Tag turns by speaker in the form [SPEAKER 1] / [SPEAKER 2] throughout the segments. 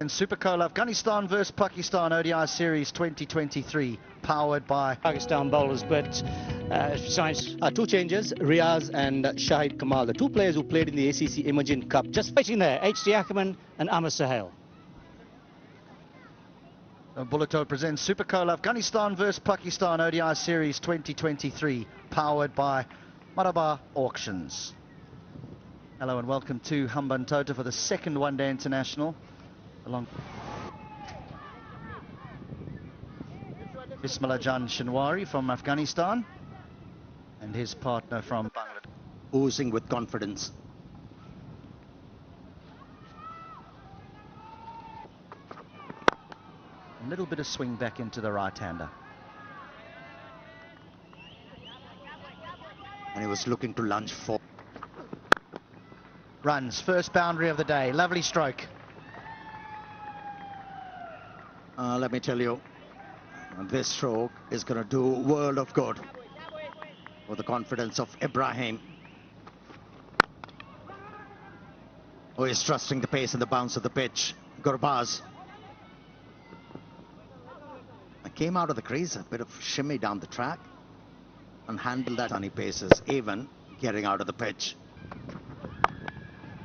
[SPEAKER 1] In Super Afghanistan versus Pakistan ODI Series 2023, powered by
[SPEAKER 2] Pakistan bowlers, but besides two changes, Riaz and Shahid Kamal, the two players who played in the ACC Emerging Cup, just fighting there, H.D. Ackerman and Amar Sahel.
[SPEAKER 1] Bulleto presents Super Afghanistan versus Pakistan ODI Series 2023, powered by Malabar Auctions. Hello and welcome to Hambantota for the second one-day international. Bismillahjan Shinwari from Afghanistan and his partner from Bangladesh,
[SPEAKER 2] Oozing with confidence.
[SPEAKER 1] A little bit of swing back into the right-hander.
[SPEAKER 2] And he was looking to lunge for
[SPEAKER 1] runs. First boundary of the day. Lovely stroke.
[SPEAKER 2] Let me tell you, this stroke is going to do a world of good for the confidence of Ibrahim, who is trusting the pace and the bounce of the pitch. Gurbaz came out of the crease, a bit of shimmy down the track, and handled that sunny paces, even getting out of the pitch.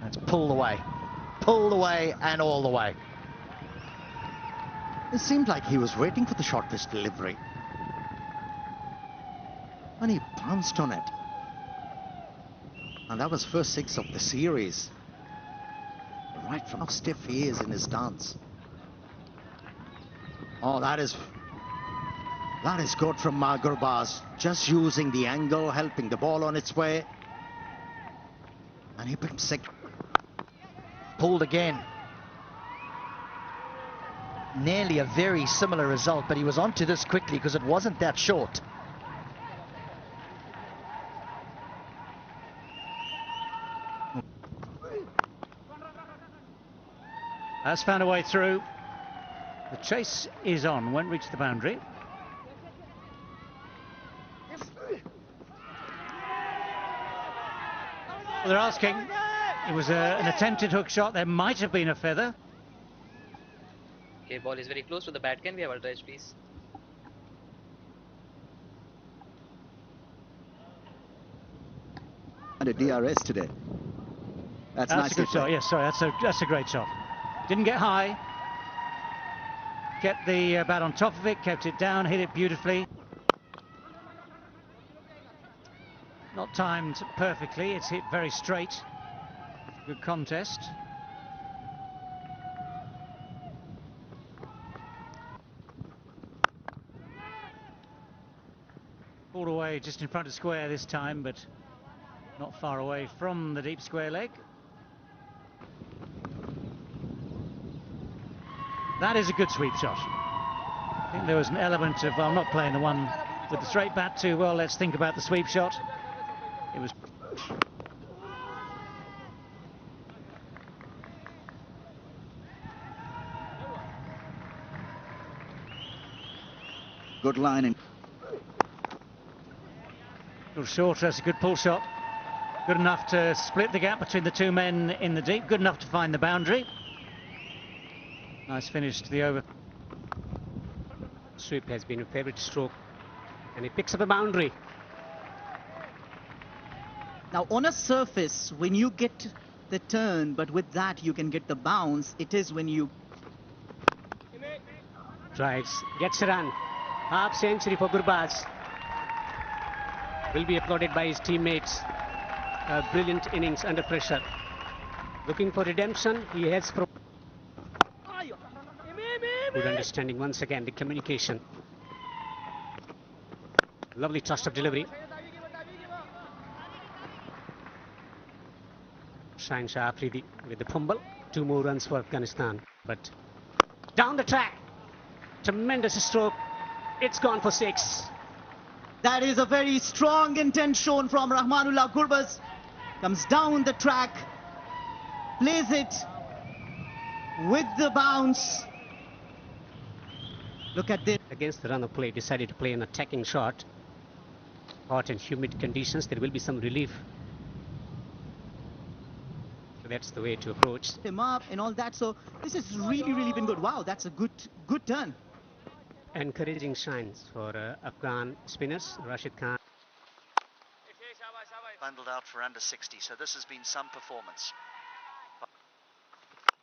[SPEAKER 1] That's pulled away and all the way.
[SPEAKER 2] It seemed like he was waiting for the short pitch delivery, and he pounced on it. And that was first six of the series. Right from how stiff he is in his stance. Oh, that is good from Gurbaz. Just using the angle, helping the ball on its way. And he picked six.
[SPEAKER 1] Pulled again. Nearly a very similar result, but he was onto this quickly because it wasn't that short.
[SPEAKER 3] Has found a way through. The chase is on, won't reach the boundary. Well, they're asking. It was an attempted hook shot. There might have been a feather.
[SPEAKER 4] Okay, ball is very close to the bat. Can we have a dredge, please?
[SPEAKER 2] And a DRS today. That's
[SPEAKER 3] a
[SPEAKER 2] nicely
[SPEAKER 3] good shot. Yes, sorry, that's a great shot. Didn't get high. Kept the bat on top of it, kept it down, hit it beautifully. Not timed perfectly. It's hit very straight. Good contest. Pulled away just in front of square this time, but not far away from the deep square leg. That is a good sweep shot. I think there was an element of, well, I'm not playing the one with the straight bat too well. Let's think about the sweep shot. It was...
[SPEAKER 2] Good line.
[SPEAKER 3] A little short, that's a good pull shot. Good enough to split the gap between the two men in the deep. Good enough to find the boundary. Nice finish to the over.
[SPEAKER 5] Sweep has been a favourite stroke, and he picks up a boundary.
[SPEAKER 6] Now on a surface, when you get the turn, but with that you can get the bounce, it is when you...
[SPEAKER 5] Drives, gets a run. Half century for Gurbaz. Will be applauded by his teammates. A brilliant innings under pressure. Looking for redemption, he heads for... Good understanding once again, the communication. Lovely thrust of delivery. Naseem Shah with the fumble. 2 more runs for Afghanistan. But down the track. Tremendous stroke. It's gone for 6.
[SPEAKER 6] That is a very strong intent shown from Rahmanullah. Gurbaz comes down the track, plays it with the bounce. Look at this.
[SPEAKER 5] Against the run of play, decided to play an attacking shot. Hot and humid conditions, there will be some relief So that's the way to approach.
[SPEAKER 6] Him up and all that. So this has really been good. Wow, that's a good turn.
[SPEAKER 5] Encouraging signs for Afghan spinners. Rashid Khan.
[SPEAKER 1] Bundled out for under 60, so this has been some performance.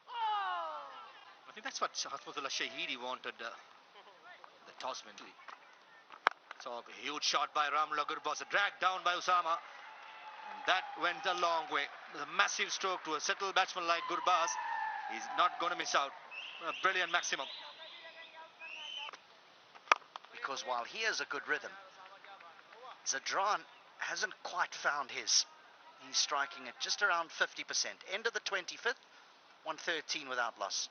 [SPEAKER 7] I think that's what Hasmutullah Shahidi wanted, the tossman. So a huge shot by Rahmanullah Gurbaz, dragged down by Usama. And that went a long way. A massive stroke to a settled batsman like Gurbaz. He's not going to miss out. A brilliant maximum.
[SPEAKER 1] Because while he has a good rhythm, Zadran hasn't quite found his. He's striking at just around 50%. End of the 25th, 113 without loss.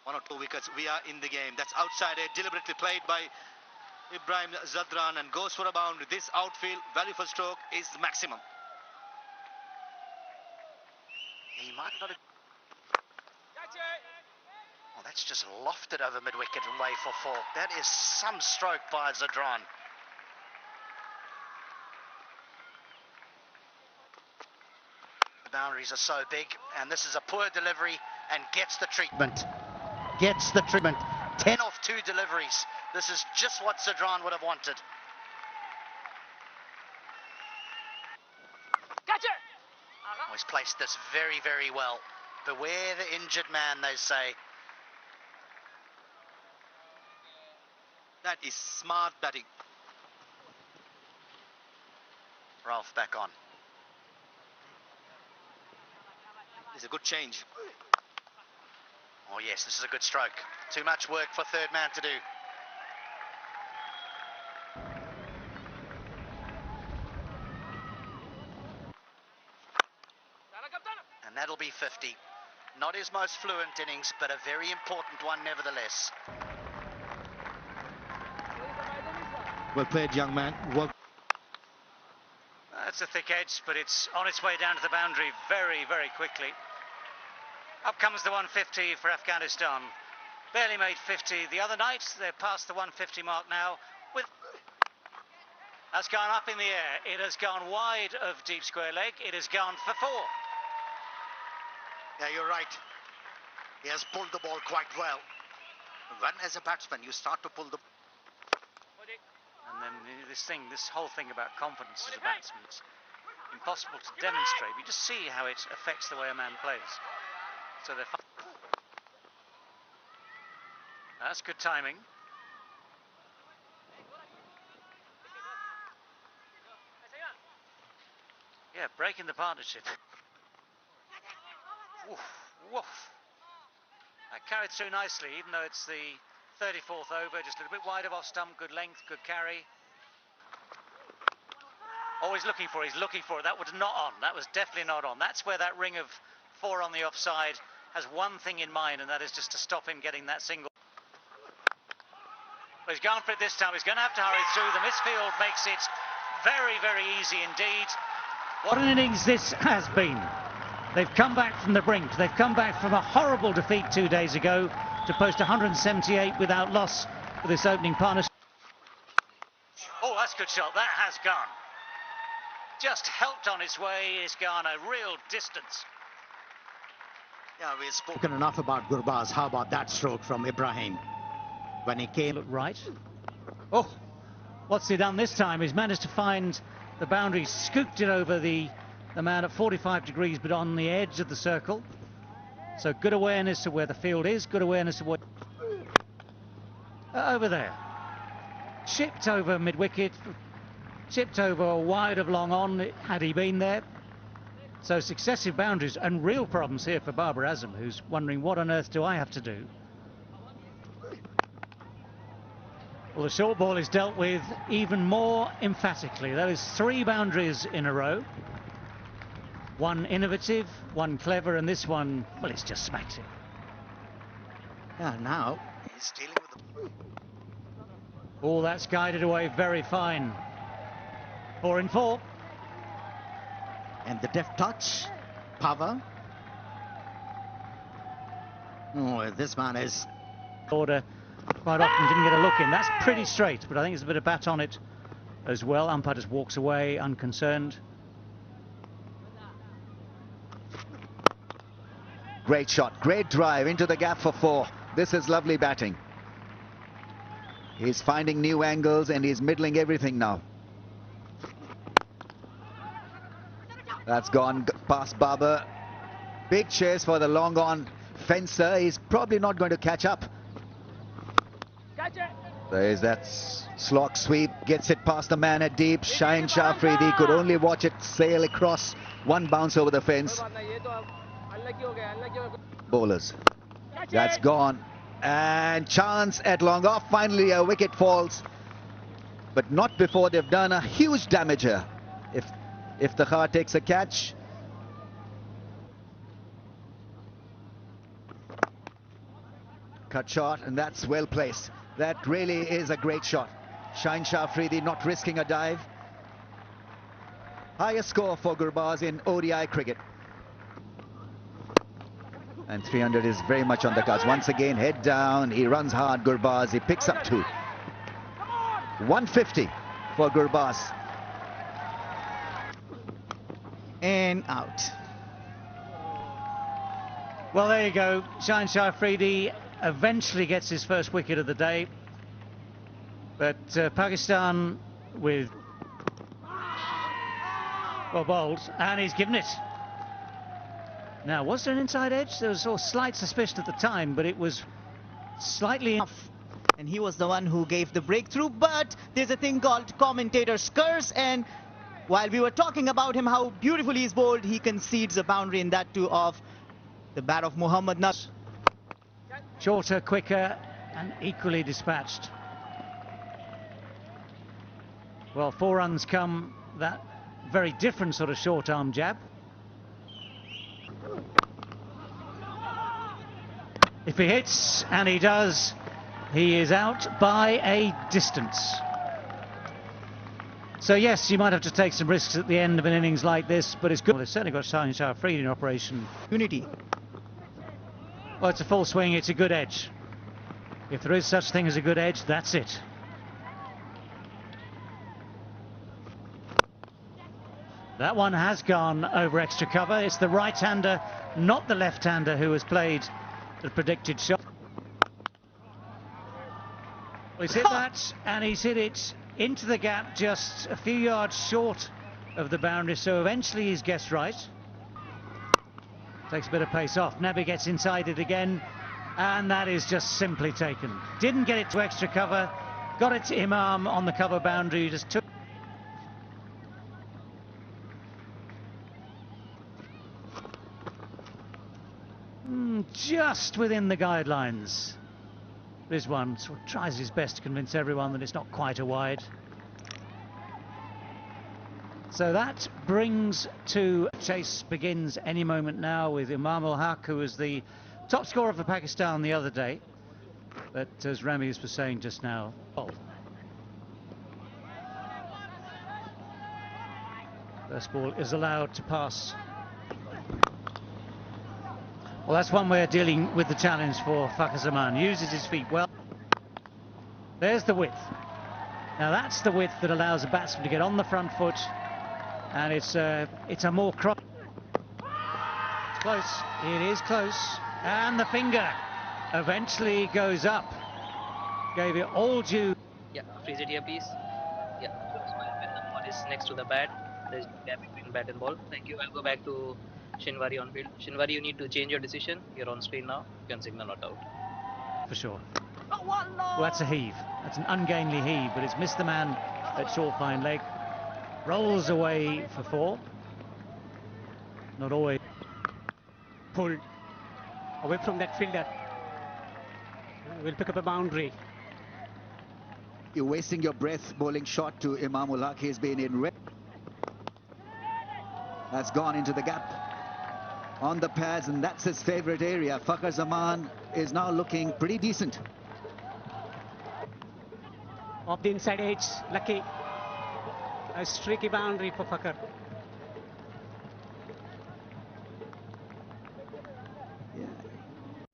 [SPEAKER 7] 1 or 2 wickets, we are in the game. That's outside edge, deliberately played by Ibrahim Zadran and goes for a boundary. This outfield value for stroke is the maximum.
[SPEAKER 1] He might not have... Oh, that's just lofted over mid-wicket and way for 4. That is some stroke by Zadran. The boundaries are so big, and this is a poor delivery and gets the treatment. Gets the treatment. 10 off 2 deliveries. This is just what Zadran would have wanted. Oh, he's placed this very well. Beware the injured man, they say.
[SPEAKER 7] That is smart batting.
[SPEAKER 1] Ralph back on.
[SPEAKER 7] It's a good change.
[SPEAKER 1] Oh yes, this is a good stroke. Too much work for third man to do. And that'll be 50. Not his most fluent innings, but a very important one nevertheless.
[SPEAKER 8] Well played, young man. Well.
[SPEAKER 3] That's a thick edge, but it's on its way down to the boundary very quickly. Up comes the 150 for Afghanistan. Barely made 50 the other night. They're past the 150 mark now. That's gone up in the air. It has gone wide of deep square leg. It has gone for 4.
[SPEAKER 7] Yeah, you're right. He has pulled the ball quite well. When as a batsman you start to pull the...
[SPEAKER 3] And then this whole thing about confidence as a batsman, it's impossible to demonstrate. You just see how it affects the way a man plays. So they're... That's good timing. Yeah, breaking the partnership. Woof, woof. That carried through nicely, even though it's the 34th over, just a little bit wide of off stump, good length, good carry. Oh, he's looking for it, That was not on, that was definitely not on. That's where that ring of 4 on the offside has one thing in mind, and that is just to stop him getting that single. But he's gone for it this time, he's going to have to hurry through. The misfield makes it very easy indeed. What an innings this has been. They've come back from the brink. They've come back from a horrible defeat 2 days ago to post 178 without loss for this opening partnership. Oh, that's a good shot. That has gone. Just helped on its way. It's gone a real distance.
[SPEAKER 8] Yeah, we've spoken enough about Gurbaz. How about that stroke from Ibrahim? When he came...
[SPEAKER 3] Look right. Oh, what's he done this time? He's managed to find the boundary, scooped it over the man at 45 degrees, but on the edge of the circle. So good awareness of where the field is, good awareness of what... over there. Chipped over mid-wicket, chipped over wide of long on, had he been there. So successive boundaries and real problems here for Babar Azam, who's wondering what on earth do I have to do. Well, the short ball is dealt with even more emphatically. That is 3 boundaries in a row. One innovative, one clever, and this one, well, it's just smacked it.
[SPEAKER 8] Yeah, now...
[SPEAKER 7] He's dealing with the...
[SPEAKER 3] Oh, that's guided away very fine. 4 in 4.
[SPEAKER 8] And the deft touch, power. Oh, this man is...
[SPEAKER 3] Order quite often didn't get a look in. That's pretty straight, but I think there's a bit of bat on it as well. Umpire just walks away, unconcerned.
[SPEAKER 9] great shot. Great drive into the gap for 4. This is lovely batting. He's finding new angles and he's middling everything now. That's gone past Babar. Big chase for the long on fencer. He's probably not going to catch up. There's that slog sweep. Gets it past the man at deep. Shaheen Shah Afridi could only watch it sail across. One bounce over the fence. Bowlers. That's gone. And chance at long off. Finally a wicket falls. But not before they've done a huge damage here. If the Khar takes a catch. Cut shot, and that's well placed. That really is a great shot. Shaheen Shah Afridi not risking a dive. Highest score for Gurbaz in ODI cricket. And 300 is very much on the cards. Once again, head down. He runs hard, Gurbaz. He picks up 2. 150 for Gurbaz.
[SPEAKER 6] And out.
[SPEAKER 3] Well, there you go. Shaheen Shah Afridi eventually gets his first wicket of the day. But Pakistan with... well bowled, and he's given it. Now, was there an inside edge? There was a slight suspicion at the time, but it was slightly off.
[SPEAKER 6] And he was the one who gave the breakthrough. But there's a thing called commentator's curse, and while we were talking about him, how beautifully he's bowled, he concedes a boundary, and that too of the bat of Muhammad Nas.
[SPEAKER 3] Shorter, quicker, and equally dispatched. Well, 4 runs come that very different sort of short-arm jab. If he hits, and he does, he is out by a distance. So yes, you might have to take some risks at the end of an innings like this, but it's good. Well, they've certainly got Shaheen Shah Afridi in operation.
[SPEAKER 6] Unity.
[SPEAKER 3] Well, it's a full swing, it's a good edge. If there is such a thing as a good edge, that's it. That one has gone over extra cover. It's the right-hander, not the left-hander, who has played the predicted shot. Well, he's hit that, and he's hit it into the gap just a few yards short of the boundary, so eventually he's guessed right. Takes a bit of pace off. Nabi gets inside it again, and that is just simply taken. Didn't get it to extra cover, got it to Imam on the cover boundary, just took. Just within the guidelines. Rizwan sort of tries his best to convince everyone that it's not quite a wide. So that brings to chase begins any moment now with Imam ul Haq, who was the top scorer for Pakistan the other day. But as Ramiz was saying just now, first ball is allowed to pass. Well, that's one way of dealing with the challenge for Fakhar Zaman. Uses his feet well. There's the width. Now that's the width that allows a batsman to get on the front foot, and it's a more cross. It's close. It is close, and the finger eventually goes up. Gave it all due.
[SPEAKER 4] Yeah, freeze it here, please. Yeah, so when the ball is next to the bat, there's a gap between bat and ball. Thank you. I'll go back to Shinwari on field. Shinwari, you need to change your decision. You're on screen now. You can signal not out.
[SPEAKER 3] For sure. Well, that's a heave. That's an ungainly heave, but it's missed the man at short fine leg. Rolls away for 4. Not always.
[SPEAKER 5] Pulled away from that fielder. Will pick up a boundary.
[SPEAKER 9] You're wasting your breath bowling shot to Imam ul Haq. He's been in red. That's gone into the gap on the pads, and that's his favorite area. Fakhar Zaman is now looking pretty decent.
[SPEAKER 5] Off the inside edge, lucky. A streaky boundary for Fakhar.
[SPEAKER 9] Yeah.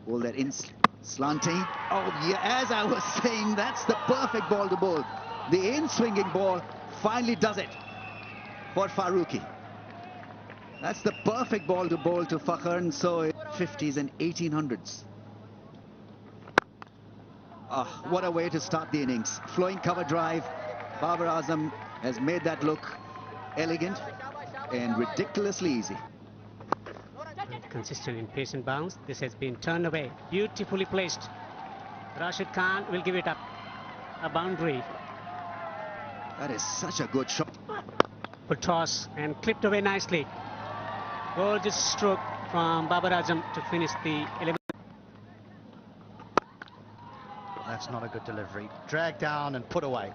[SPEAKER 9] All that in slanting. Oh yeah, as I was saying, that's the perfect ball to bowl. The in-swinging ball finally does it for Farooqi. That's the perfect ball to bowl to Fakhar, and so 1950s and 1800s. What a way to start the innings. Flowing cover drive. Babar Azam has made that look elegant and ridiculously easy.
[SPEAKER 5] Consistent in pace and bounce. This has been turned away. Beautifully placed. Rashid Khan will give it up. A boundary.
[SPEAKER 9] That is such a good shot.
[SPEAKER 5] Good toss and clipped away nicely. Gorgeous stroke from Babar Azam to finish the 11.
[SPEAKER 1] That's not a good delivery. Dragged down and put away.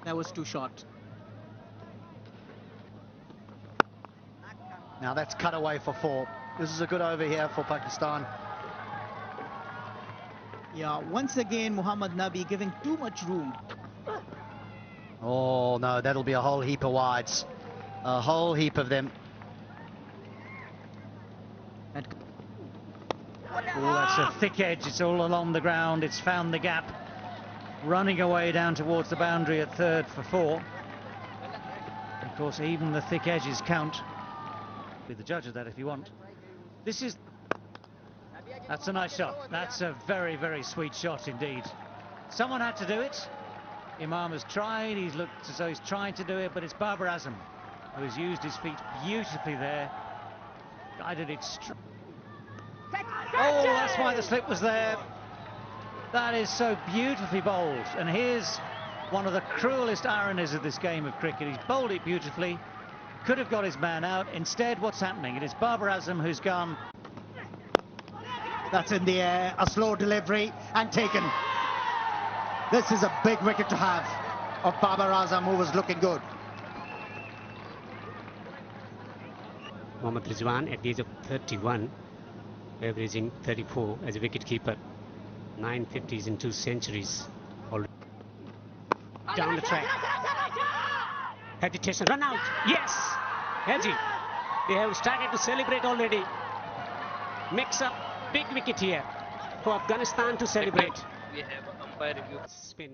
[SPEAKER 6] That was too short.
[SPEAKER 1] Now that's cut away for 4. This is a good over here for Pakistan.
[SPEAKER 6] Yeah, once again, Muhammad Nabi giving too much room.
[SPEAKER 1] Oh no, that'll be a whole heap of wides. A whole heap of them. Oh, that's a thick edge. It's all along the ground. It's found the gap. Running away down towards the boundary at third for 4. Of course, even the thick edges count. Be the judge of that if you want. That's a nice shot. That's a very, very sweet shot indeed. Someone had to do it. Imam has tried. He's looked as though he's trying to do it, but it's Babar Azam who has used his feet beautifully there. Guided it straight. Oh, that's why the slip was there. That is so beautifully bowled. And here's one of the cruelest ironies of this game of cricket. He's bowled it beautifully. Could have got his man out. Instead, what's happening? It is Babar Azam who's gone.
[SPEAKER 8] That's in the air, a slow delivery and taken. This is a big wicket to have of Babar Azam, who was looking good.
[SPEAKER 5] Mohammad Rizwan at the age of 31, averaging 34 as a wicketkeeper. 9 50s and 2 centuries already. Down the track. Hesitation, run out. Yes! Haji. They have started to celebrate already. Makes up big wicket here for Afghanistan to celebrate.
[SPEAKER 4] We have umpire review.
[SPEAKER 5] Spin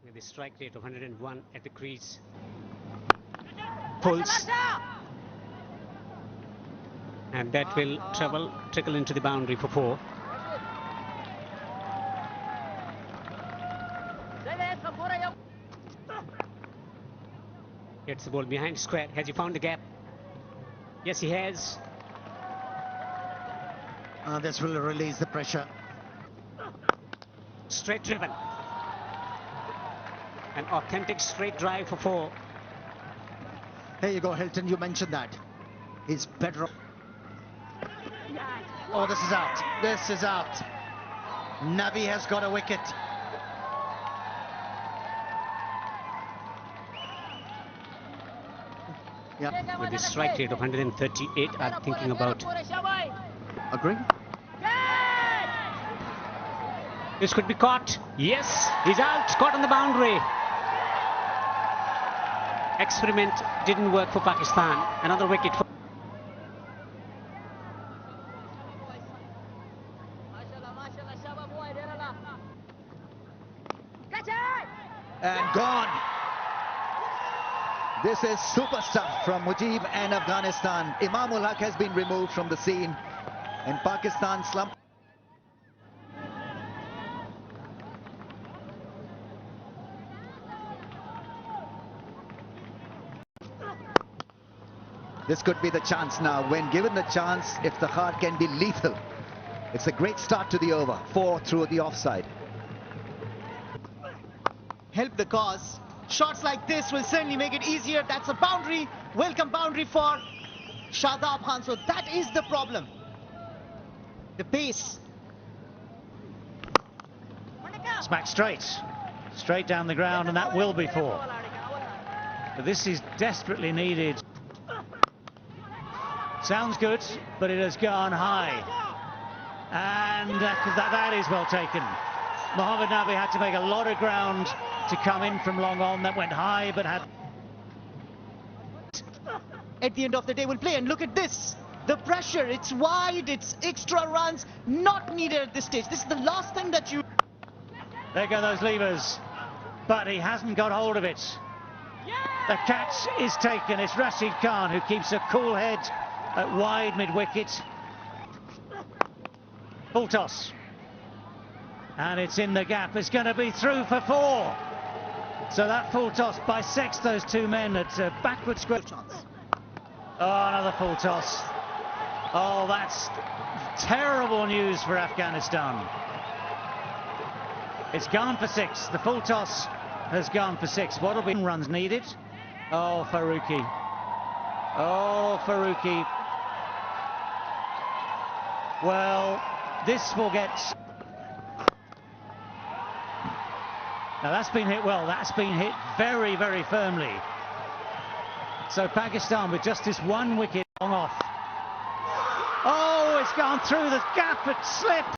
[SPEAKER 5] with a strike rate of 101 at the crease. Pulls. And that will trickle into the boundary for 4. Gets the ball behind square. Has he found the gap? Yes, he has.
[SPEAKER 8] This will release the pressure.
[SPEAKER 5] Straight driven. An authentic straight drive for 4.
[SPEAKER 8] Here you go, Hilton, you mentioned that. He's better.
[SPEAKER 1] Oh, this is out. This is out. Nabi has got a wicket.
[SPEAKER 8] Yeah.
[SPEAKER 5] With the strike rate of 138, I'm thinking about.
[SPEAKER 8] Agree?
[SPEAKER 5] This could be caught. Yes, he's out. Caught on the boundary. Experiment didn't work for Pakistan. Another wicket for.
[SPEAKER 9] And gone. This is super stuff from Mujib and Afghanistan. Imamul Haq has been removed from the scene, and Pakistan slump. This could be the chance now. When given the chance, if the heart can be lethal. It's a great start to the over. 4 through the offside.
[SPEAKER 6] Help the cause. Shots like this will certainly make it easier. That's a boundary. Welcome boundary for Shadab Khan. So that is the problem. The pace.
[SPEAKER 3] Smack straight. Straight down the ground, and that will be 4. But this is desperately needed. Sounds good, but it has gone high. And that is well taken. Mohammad Nabi had to make a lot of ground to come in from long on. That went high, but had...
[SPEAKER 6] At the end of the day, we'll play. And look at this. The pressure. It's wide. It's extra runs. Not needed at this stage. This is the last thing that you...
[SPEAKER 3] There go those levers. But he hasn't got hold of it. The catch is taken. It's Rashid Khan who keeps a cool head at wide mid-wicket. Full toss. And it's in the gap. It's going to be through for 4. So that full toss bisects those two men at backward square. Oh, another full toss. Oh, that's terrible news for Afghanistan. It's gone for 6. The full toss has gone for 6. What'll be runs needed? Oh, Faruqi. Oh, Faruqi. Well, this will get... Now that's been hit well. That's been hit very, very firmly. So Pakistan with just this one wicket long off. Oh, it's gone through the gap. It slipped.